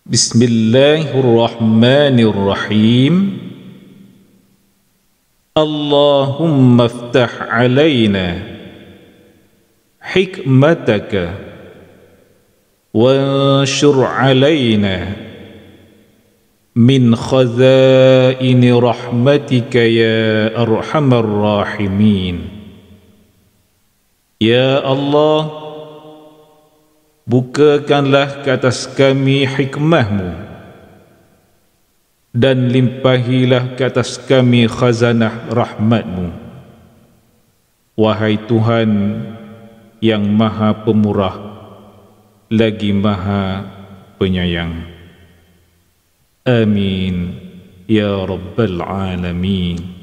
Bismillahirrahmanirrahim. Allahumma iftah alaina hikmataka wanshur alaina min khazaini rahmatika ya arhamar rahimin. Ya Allah, bukakanlah ke atas kami hikmahmu dan limpahilah ke atas kami khazanah rahmatmu. Wahai Tuhan yang maha pemurah lagi maha penyayang. Amin ya rabbal alamin.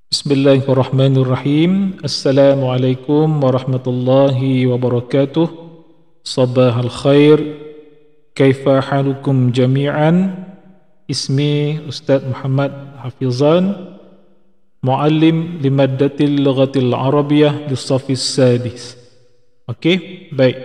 Bismillahirrahmanirrahim. Assalamualaikum warahmatullahi wabarakatuh. Sabahal khair. Kaifa halukum jami'an? Ismi Ustaz Muhammad Hafizan, Muallim limaddatil lughatil Arabiyah Lissafis Sadis. Okey, baik.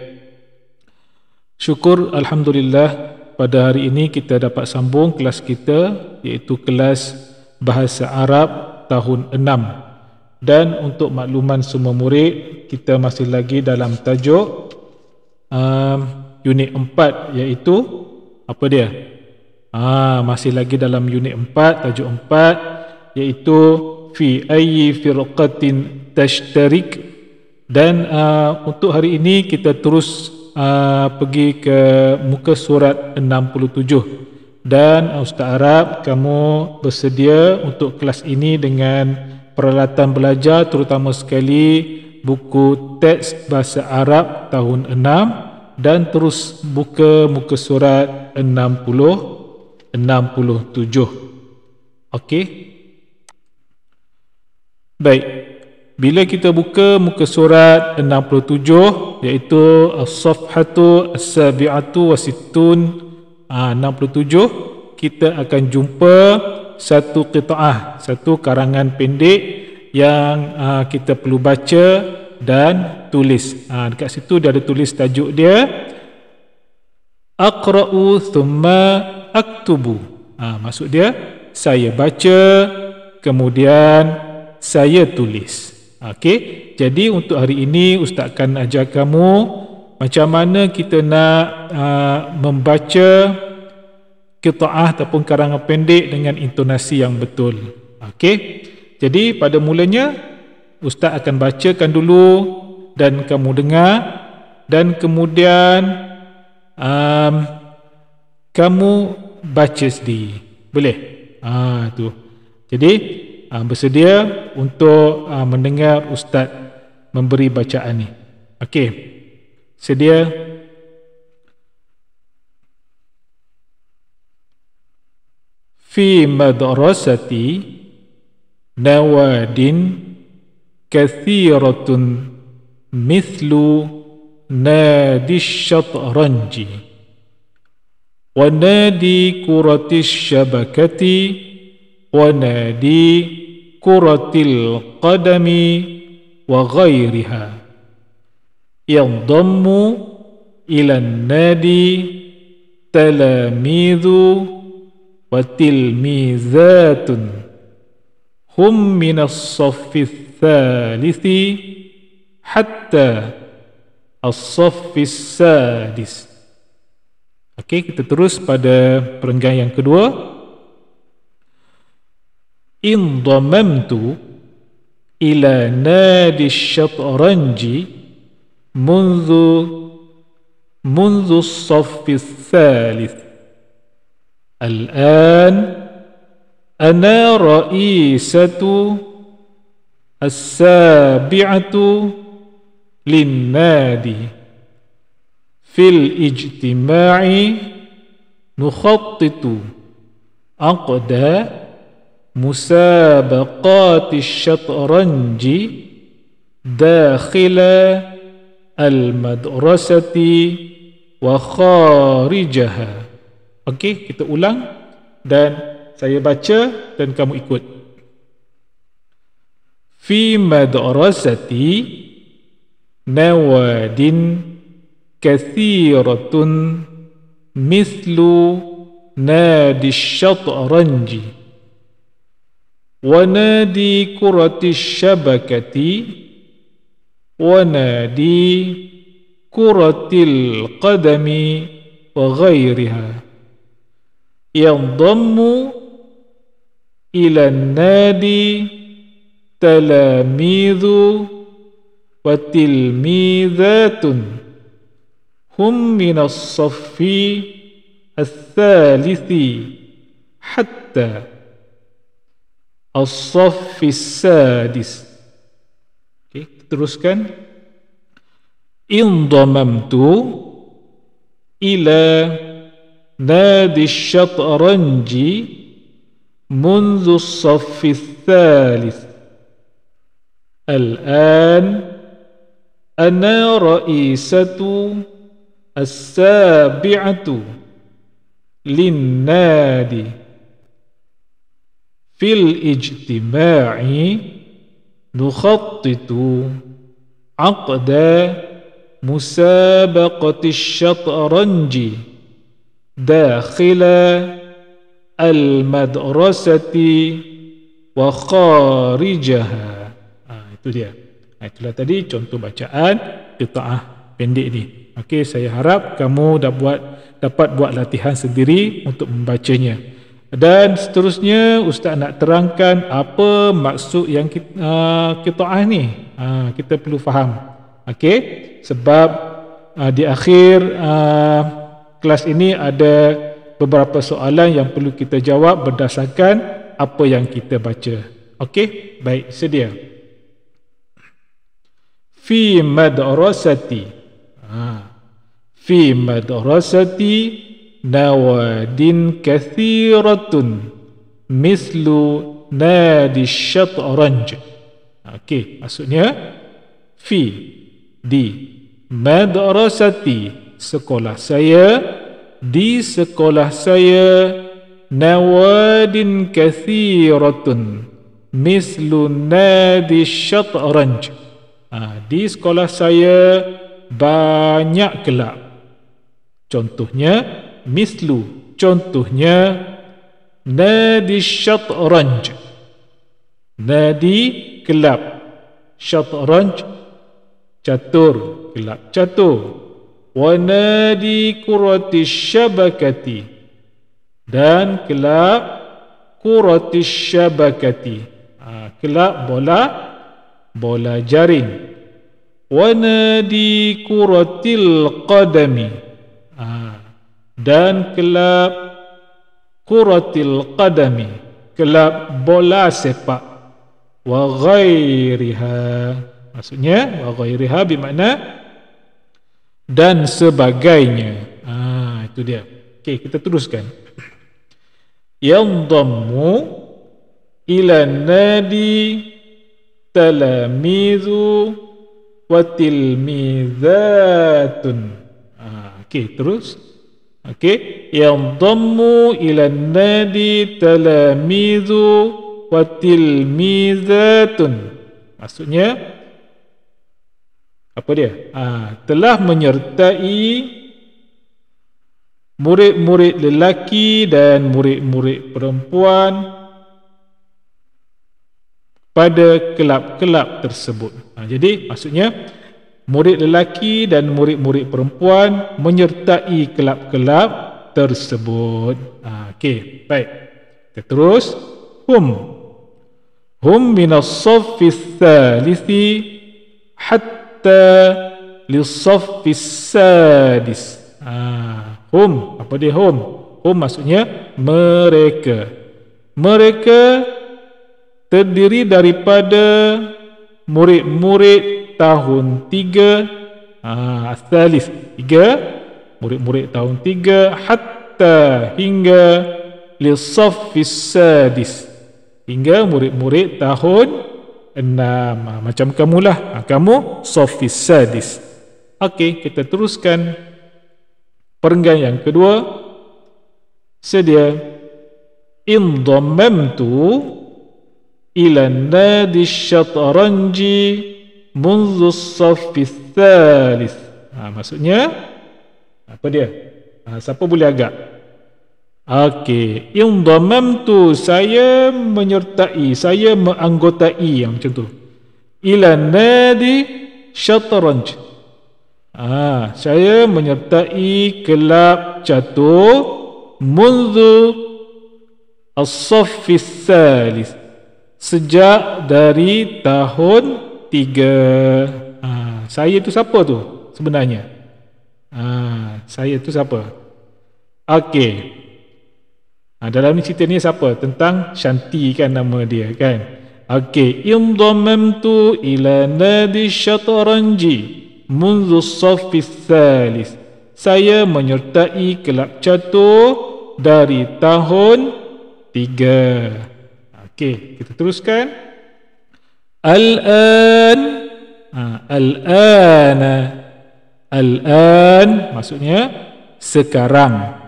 Syukur Alhamdulillah, pada hari ini kita dapat sambung kelas kita, iaitu kelas Bahasa Arab tahun 6. Dan untuk makluman semua murid, kita masih lagi dalam tajuk unit 4, iaitu apa dia? Masih lagi dalam unit 4, tajuk 4, iaitu fi ayyi firqatin tashtarik. Dan untuk hari ini kita terus pergi ke muka surat 67. Dan Ustaz Arab, kamu bersedia untuk kelas ini dengan peralatan belajar, terutama sekali buku teks bahasa Arab tahun 6, dan terus buka muka surat 67. Okey? Baik. Bila kita buka muka surat 67, iaitu as-safhatu as-sabi'atu wa sittun, 67, kita akan jumpa satu qita'ah, satu karangan pendek yang kita perlu baca dan tulis. Dekat situ dia ada tulis tajuk dia, Aqra'u thumma aktubu. Maksud dia, saya baca kemudian saya tulis. Okey, jadi untuk hari ini Ustaz akan ajar kamu macam mana kita nak membaca qita'ah ataupun karangan pendek dengan intonasi yang betul. Okey, jadi pada mulanya Ustaz akan bacakan dulu dan kamu dengar, dan kemudian kamu baca sendiri. Boleh? Tu. Jadi bersedia untuk mendengar Ustaz memberi bacaan ni. Okey. Sedia? Fi madrasati nawadin kathiratun mithlu nadi syatranji wa nadi kuratis syabakati wa nadi kuratil qadami wa ghairiha yadhammu ila nadi talamidhu wa tilmizatun hum minas saffi thalithi hatta as-saffi sadis. Okey, kita terus pada perenggan yang kedua. Indhamamtu ila nadi syatranji منذ الصف الثالث. الآن أنا رئيسة السابعة للنادي. في الاجتماع نخطط عقد مسابقات الشطرنج داخل al-madrasati wa kharijaha. Okey, kita ulang dan saya baca dan kamu ikut. Fi madrasati nawadin kathiratun mithlu nadi syatranji wa nadi kurati syabakati wa nadi kuratil qadami wa ghairiha yadhammu ila nadi talamidhu wa tilmidhatun hum minas saffi al-thalithi hatta as-saffi sadis. Okay, teruskan. Indamamtu ila nadi syatranji mundu as-saffi al-thalith. Al-an ana ra'isatu as-sabi'atu lin-nadi fil ijtima'i nukhattitu aqda musabaqati syatranji dakhila al-madrasati wa kharijaha. Itu dia. Itulah tadi contoh bacaan qitaah pendek ni. Okey, saya harap kamu dapat buat latihan sendiri untuk membacanya. Dan seterusnya Ustaz nak terangkan apa maksud yang qitaah ni. Kita perlu faham. Okey, sebab di akhir kelas ini ada beberapa soalan yang perlu kita jawab berdasarkan apa yang kita baca. Okey, baik, sedia. Fi madrasati. Fi madrasati nawadin kathiratun mislu nadi syatranj. Okey, maksudnya fi di madrasati sekolah saya, di sekolah saya nawadin kathiratun mislu nadi syatranj. Di sekolah saya banyak kelab. Contohnya mislu, contohnya nadi syatranj, nadi kelab, syatranj catur, kelab catur, wa nadi kurati syabakati, dan kelab kurati syabakati, kelab bola jaring, wa nadi kuratil qadami, dan kelab kuratil qadami, kelab bola sepak, wa ghairiha, maksudnya wa ghairiha bermakna dan sebagainya. Itu dia. Okey, kita teruskan. Yandammu ila nadi talamidhu wa tilmidhatun. Okey, terus. Okey, yandammu ila nadi talamidhu wa tilmidhatun. Maksudnya apa dia? Telah menyertai murid-murid lelaki dan murid-murid perempuan pada kelab-kelab tersebut. Jadi maksudnya murid lelaki dan murid-murid perempuan menyertai kelab-kelab tersebut. Okey, baik. Kita terus. Hum minas saffi tsalithi hatta lis-saffi sadis. Hum, apa dia hum? Hum maksudnya mereka. Mereka terdiri daripada murid-murid tahun 3, Thalith 3, murid-murid tahun 3, hatta hingga lis-saffi sadis, hingga murid-murid tahun 6. Macam kamulah, kamu saffi sadis. Okey, kita teruskan perenggan yang kedua. Sedia. Indamamtu ila nadi syatranji mundu as-saffi tsalits. Maksudnya apa dia? Siapa boleh agak? Okey, indamamtu, saya menyertai, saya menganggotai, macam tu. Ila nadi syatranj, saya menyertai kelab catur mundu as-saffis salis, sejak dari tahun 3. Saya tu siapa tu sebenarnya? Saya tu siapa? Okey. Dalam ni cerita ni siapa? Tentang Shanti kan nama dia kan. Okey, indamamtu ila nadi syatranji mundu as-saffis salis, saya menyertai kelab catur dari tahun 3. Okey, kita teruskan. Al-an, al-ana, al-an maksudnya sekarang.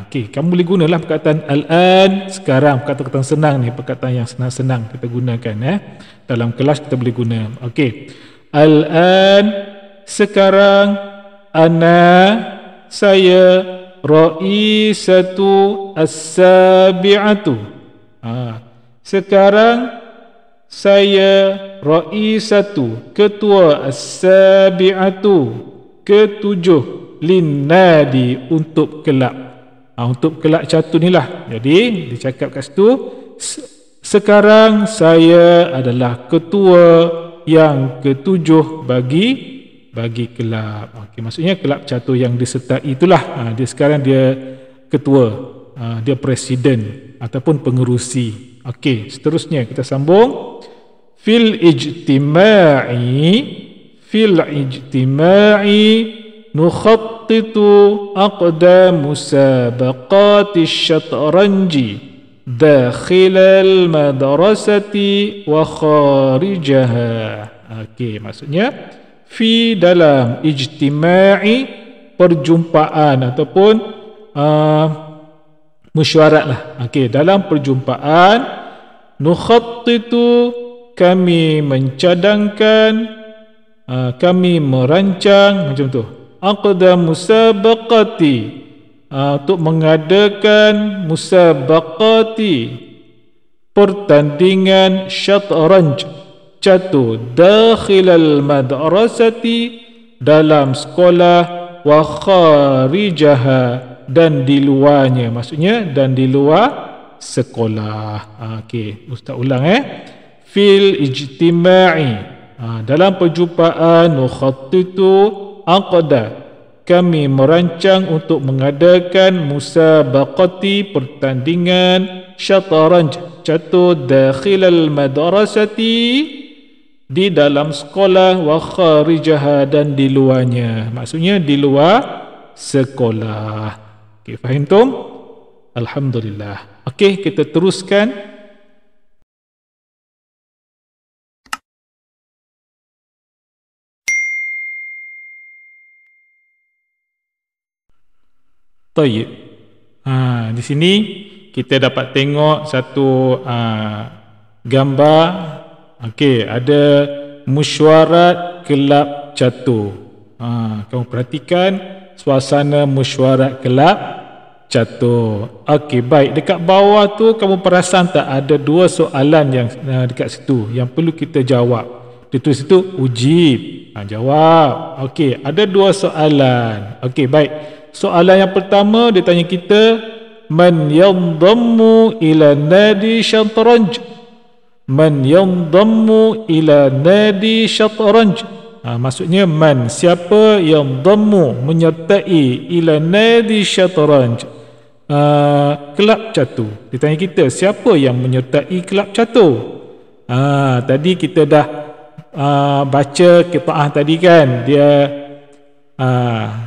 Okey, kamu boleh gunalah perkataan al-an sekarang, perkataan senang ni, perkataan yang senang-senang kita gunakan dalam kelas kita boleh guna. Okey, al-an sekarang, ana saya, raisatu as-sabi'atu, sekarang saya raisatu ketua, as-sabi'atu ketujuh, linnadi untuk kelab. Untuk kelab catur ni lah. Jadi dia cakap kat situ, sekarang saya adalah ketua yang ketujuh bagi kelab. Okey, maksudnya kelab catur yang disertai itulah. Dia sekarang dia ketua, dia presiden ataupun pengerusi. Okey, seterusnya kita sambung. Fil ijtima'i nukhattitu aqda musabaqati syatranji dakhilal madrasati wa kharijaha. Okey, maksudnya fi dalam ijtima'i, perjumpaan ataupun mesyuarat lah. Okey, dalam perjumpaan, nukhattitu kami mencadangkan, kami merancang macam tu. Aqda musabaqati, untuk mengadakan musabaqati, pertandingan syatranj catur, dakhilal madrasati, dalam sekolah, wa kharijaha, dan di luarnya, maksudnya dan di luar sekolah. Okey, ustaz ulang fil ijtima'i, dalam perjumpaan, nukhattitu aqda, kami merancang untuk mengadakan musabaqati, pertandingan syatranj catur, dakhilal madrasati, di dalam sekolah, wa kharijaha, dan di luarnya, maksudnya di luar sekolah. Okey, faham tu? Alhamdulillah. Okey, kita teruskan. Tayyib. Di sini kita dapat tengok satu gambar. Okey, ada mesyuarat kelab catur. Kamu perhatikan suasana mesyuarat kelab catur. Okey, baik. Dekat bawah tu kamu perasan tak ada dua soalan yang dekat situ yang perlu kita jawab. Ditulis situ ujib. Jawab. Okey, ada dua soalan. Okey, baik. Soalan yang pertama dia tanya kita, man yandammu ila nadi syatranj, man yandammu ila nadi syatranj. Maksudnya man, siapa yang dammu, menyertai, ila nadi syatranj, kelab catur. Dia tanya kita, siapa yang menyertai kelab catur? Tadi kita dah baca qitaah tadi kan, dia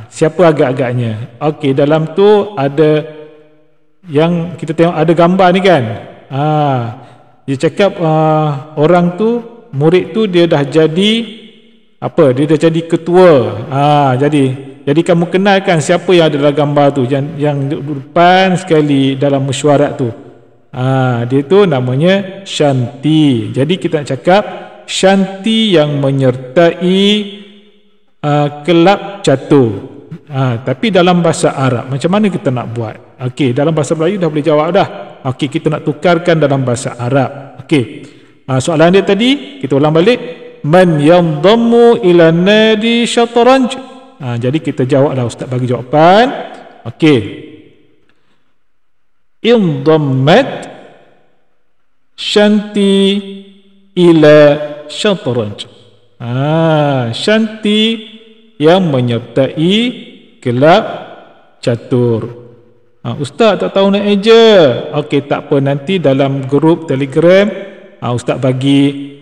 siapa agak-agaknya. Okey, dalam tu ada yang kita tengok ada gambar ni kan. Dia cakap orang tu, murid tu dia dah jadi apa? Dia dah jadi ketua. Jadi kamu kenalkan siapa yang ada dalam gambar tu, yang depan sekali dalam mesyuarat tu. Dia tu namanya Shanti. Jadi kita nak cakap Shanti yang menyertai kelab catur. Tapi dalam bahasa Arab macam mana kita nak buat? Okey, dalam bahasa Melayu dah boleh jawab dah. Okey, kita nak tukarkan dalam bahasa Arab. Okey. Soalan dia tadi kita ulang balik. Man yandammu ila nadi syatranj. Jadi kita jawablah, ustaz bagi jawapan. Okey. Indammat Shanti ila syatranj. Shanti yang menyertai kelab catur. Ustaz tak tahu nak eja. Okey, tak apa, nanti dalam grup Telegram ustaz bagi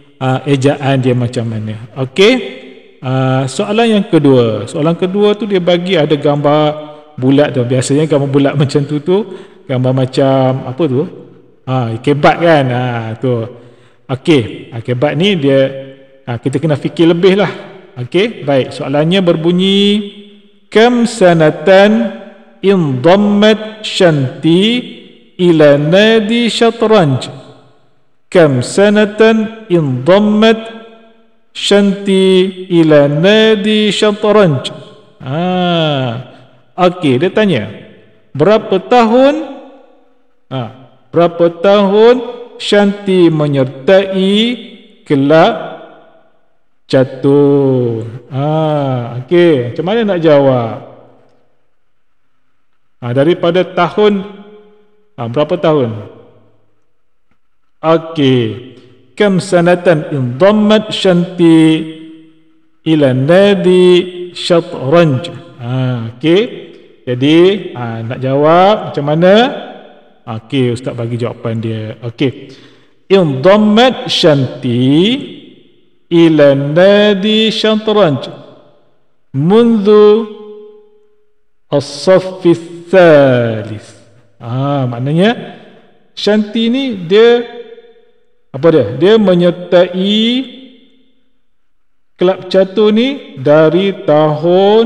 ejaan dia macam mana. Okey. Soalan yang kedua. Soalan kedua tu dia bagi ada gambar bulat tu. Biasanya gambar bulat macam tu gambar macam apa tu? Kebat kan. Tu. Okey, kebat ni dia kita kena fikir lebih lah. Okey, baik. Soalannya berbunyi kam sanatan indammat Shanti ila nadi syatranj. Kam sanatan indammat Shanti ila nadi syatranj. Okey, dia tanya berapa tahun Shanti menyertai kelab catur. Okey, macam mana nak jawab? Daripada tahun berapa tahun? Okey. Kam sanatan indammat Shanti ila nadi syatranj. Okey. Jadi nak jawab macam mana? Okey, ustaz bagi jawapan dia. Okey. Indammat Shanti ila nadi syatranj mundu as-saff ats-tsalits. Maknanya Shanti ni dia dia menyertai kelab catur ni dari tahun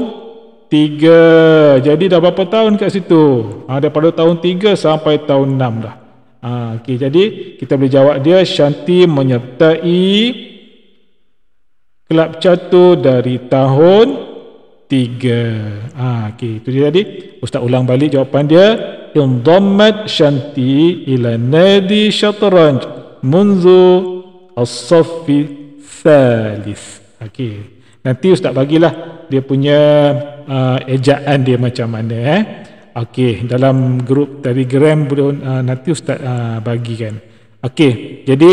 3. Jadi dah berapa tahun kat situ? Daripada tahun 3 sampai tahun 6 dah. Okey, jadi kita boleh jawab dia Shanti menyertai kelab catur dari tahun 3. Okey, itu dia tadi. Ustaz ulang balik jawapan dia. Indammat Shanti ila nadi syatranj mundu as-saffi tsalits. Okey. Nanti ustaz bagilah dia punya ejaan dia macam mana. Okey, dalam grup Telegram nanti ustaz bagikan. Okey, jadi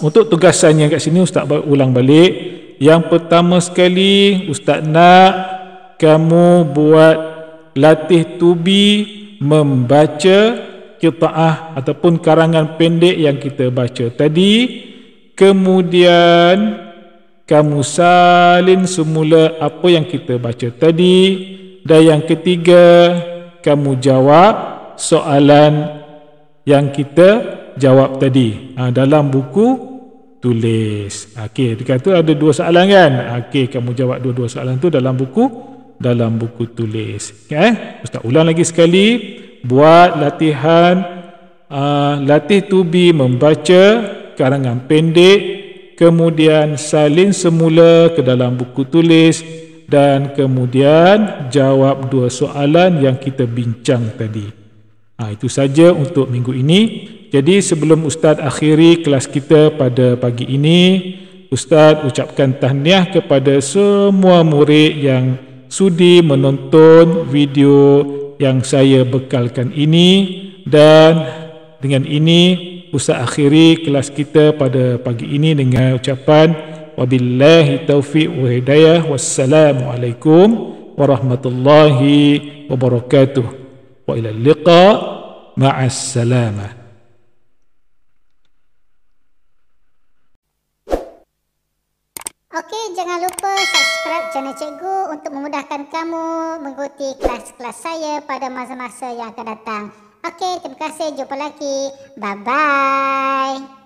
untuk tugasannya kat sini ustaz ulang balik. Yang pertama sekali ustaz nak kamu buat latih tubi membaca qitaah ataupun karangan pendek yang kita baca tadi. Kemudian kamu salin semula apa yang kita baca tadi. Dan yang ketiga, kamu jawab soalan yang kita jawab tadi dalam buku tulis. Okey, dekat tu ada 2 soalan kan? Okey, kamu jawab dua-dua soalan tu dalam buku tulis. Okay? Ustaz ulang lagi sekali. Buat latihan latih tubi membaca karangan pendek, kemudian salin semula ke dalam buku tulis, dan kemudian jawab 2 soalan yang kita bincang tadi. Itu saja untuk minggu ini. Jadi sebelum Ustaz akhiri kelas kita pada pagi ini, Ustaz ucapkan tahniah kepada semua murid yang sudi menonton video yang saya bekalkan ini. Dan dengan ini Ustaz akhiri kelas kita pada pagi ini dengan ucapan wabillahi taufiq wa hidayah. Wassalamualaikum warahmatullahi wabarakatuh. Wa ila liqa ma'as salamah. Okey, jangan lupa subscribe channel Cikgu untuk memudahkan kamu mengikuti kelas-kelas saya pada masa-masa yang akan datang. Okey, terima kasih. Jumpa lagi. Bye-bye.